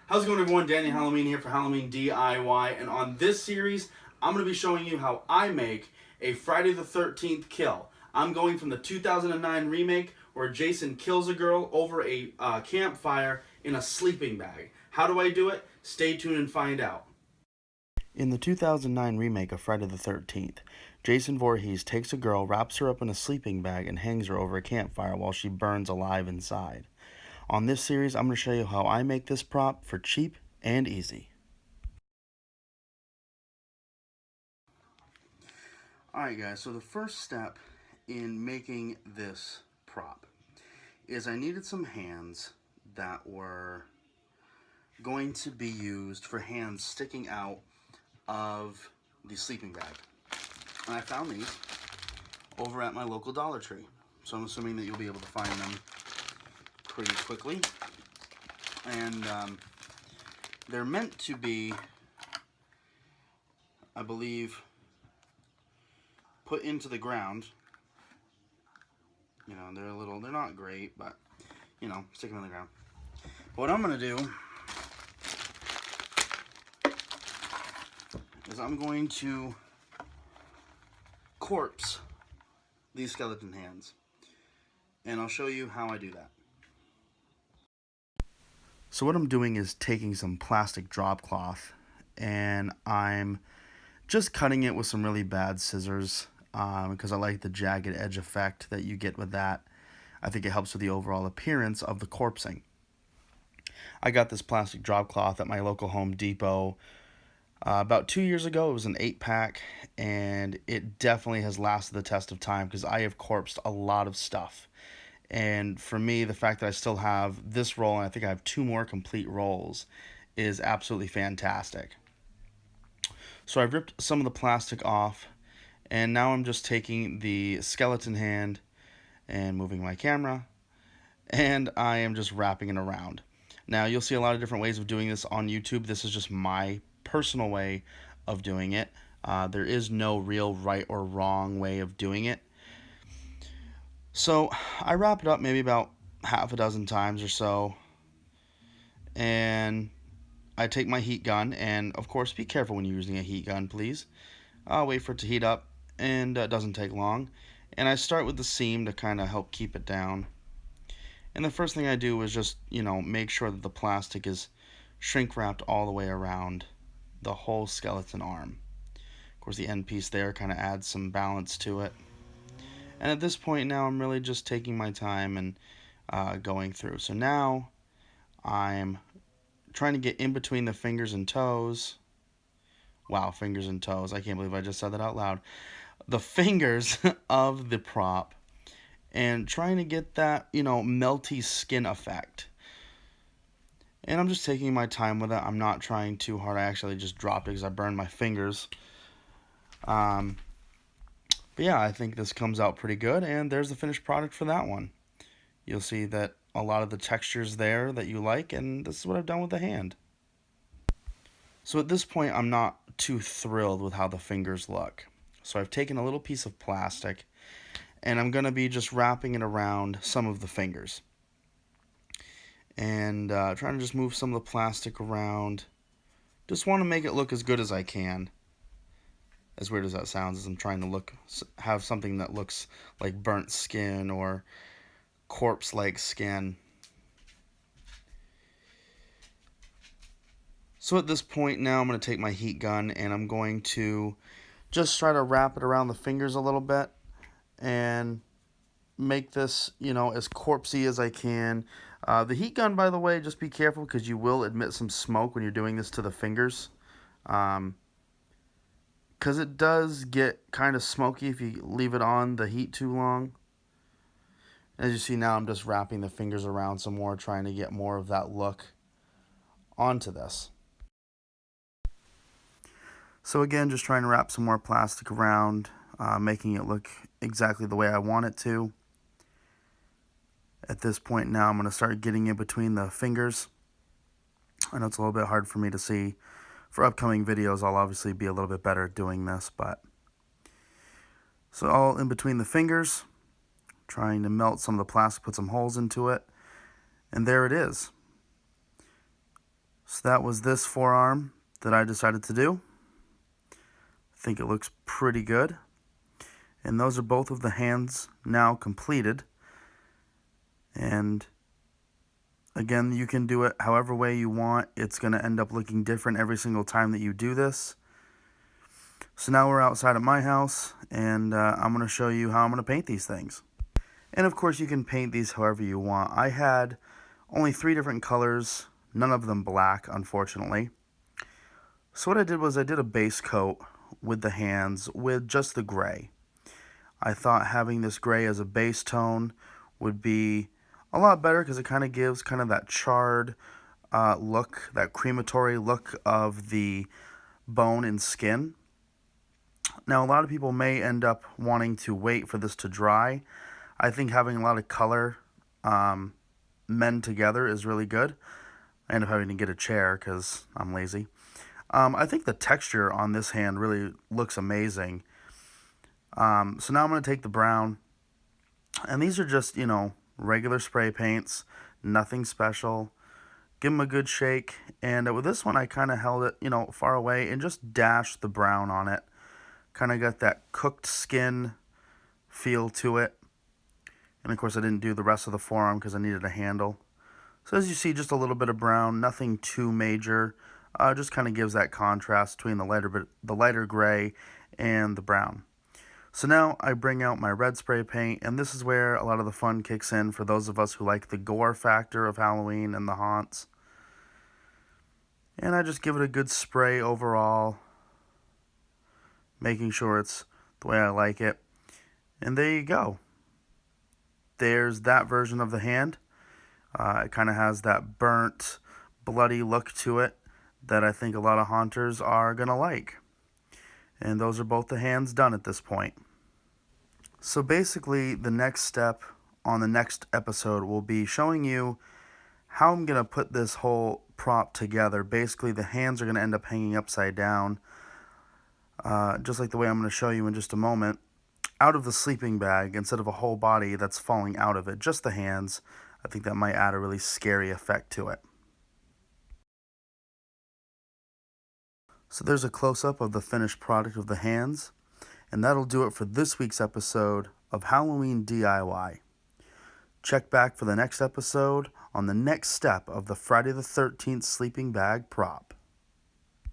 How's it going, everyone? Danny Halloween here for Halloween DIY, and on this series, I'm going to be showing you how I make a Friday the 13th kill. I'm going from the 2009 remake where Jason kills a girl over a campfire in a sleeping bag. How do I do it? Stay tuned and find out. In the 2009 remake of Friday the 13th, Jason Voorhees takes a girl, wraps her up in a sleeping bag, and hangs her over a campfire while she burns alive inside. On this series, I'm going to show you how I make this prop for cheap and easy. Alright guys, so the first step in making this prop is I needed some hands that were going to be used for hands sticking out of the sleeping bag. And I found these over at my local Dollar Tree. So I'm assuming that you'll be able to find them pretty quickly. And they're meant to be, I believe, put into the ground. You know, they're not great, but, you know, stick them in the ground. But what I'm going to do is I'm going to corpse these skeleton hands. And I'll show you how I do that. So what I'm doing is taking some plastic drop cloth and I'm just cutting it with some really bad scissors because I like the jagged edge effect that you get with that. I think it helps with the overall appearance of the corpsing. I got this plastic drop cloth at my local Home Depot about 2 years ago. It was an 8-pack and it definitely has lasted the test of time because I have corpsed a lot of stuff. And for me, the fact that I still have this roll, and I think I have 2 more complete rolls, is absolutely fantastic. So I've ripped some of the plastic off, and now I'm just taking the skeleton hand and moving my camera, and I am just wrapping it around. Now, you'll see a lot of different ways of doing this on YouTube. This is just my personal way of doing it. There is no real right or wrong way of doing it. So I wrap it up maybe about half a dozen times or so, and I take my heat gun, and of course be careful when you're using a heat gun, please. I'll wait for it to heat up, and it doesn't take long. And I start with the seam to kind of help keep it down. And the first thing I do is just, make sure that the plastic is shrink wrapped all the way around the whole skeleton arm. Of course, the end piece there kind of adds some balance to it. And at this point now, I'm really just taking my time and going through. So now I'm trying to get in between the fingers and toes. Wow, fingers and toes. I can't believe I just said that out loud. The fingers of the prop and trying to get that, melty skin effect. And I'm just taking my time with it. I'm not trying too hard. I actually just dropped it because I burned my fingers. But yeah, I think this comes out pretty good, and there's the finished product for that one. You'll see that a lot of the texture's there that you like, and this is what I've done with the hand. So at this point, I'm not too thrilled with how the fingers look. So I've taken a little piece of plastic, and I'm going to be just wrapping it around some of the fingers. And trying to just move some of the plastic around. Just want to make it look as good as I can. As weird as that sounds, as I'm trying to have something that looks like burnt skin or corpse-like skin. So at this point now, I'm going to take my heat gun and I'm going to just try to wrap it around the fingers a little bit and make this, as corpsey as I can. The heat gun, by the way, just be careful because you will emit some smoke when you're doing this to the fingers. Because it does get kind of smoky if you leave it on the heat too long. As you see now, I'm just wrapping the fingers around some more, trying to get more of that look onto this. So again, just trying to wrap some more plastic around, making it look exactly the way I want it to. At this point now, I'm going to start getting in between the fingers. I know it's a little bit hard for me to see. For upcoming videos, I'll obviously be a little bit better at doing this, but so all in between the fingers, trying to melt some of the plastic, put some holes into it, and there it is. So that was this forearm that I decided to do. I think it looks pretty good. And those are both of the hands now completed. And again, you can do it however way you want. It's going to end up looking different every single time that you do this. So now we're outside of my house, and I'm going to show you how I'm going to paint these things. And of course, you can paint these however you want. I had only 3 different colors, none of them black, unfortunately. So what I did was I did a base coat with the hands with just the gray. I thought having this gray as a base tone would be a lot better because it kind of gives kind of that charred look, that crematory look of the bone and skin. Now, a lot of people may end up wanting to wait for this to dry. I think having a lot of color mend together is really good. I end up having to get a chair because I'm lazy. I think the texture on this hand really looks amazing. So now I'm going to take the brown, and these are just, regular spray paints, nothing special. Give them a good shake, and with this one I kind of held it, far away and just dashed the brown on it. Kind of got that cooked skin feel to it. And of course I didn't do the rest of the forearm because I needed a handle. So as you see, just a little bit of brown, nothing too major. Just kind of gives that contrast between the lighter gray and the brown. So now I bring out my red spray paint, and this is where a lot of the fun kicks in for those of us who like the gore factor of Halloween and the haunts. And I just give it a good spray overall, making sure it's the way I like it. And there you go. There's that version of the hand. It kind of has that burnt, bloody look to it that I think a lot of haunters are going to like. And those are both the hands done at this point. So basically, the next step on the next episode will be showing you how I'm going to put this whole prop together. Basically, the hands are going to end up hanging upside down, just like the way I'm going to show you in just a moment, out of the sleeping bag instead of a whole body that's falling out of it, just the hands. I think that might add a really scary effect to it. So there's a close-up of the finished product of the hands, and that'll do it for this week's episode of Halloween DIY. Check back for the next episode on the next step of the Friday the 13th sleeping bag prop.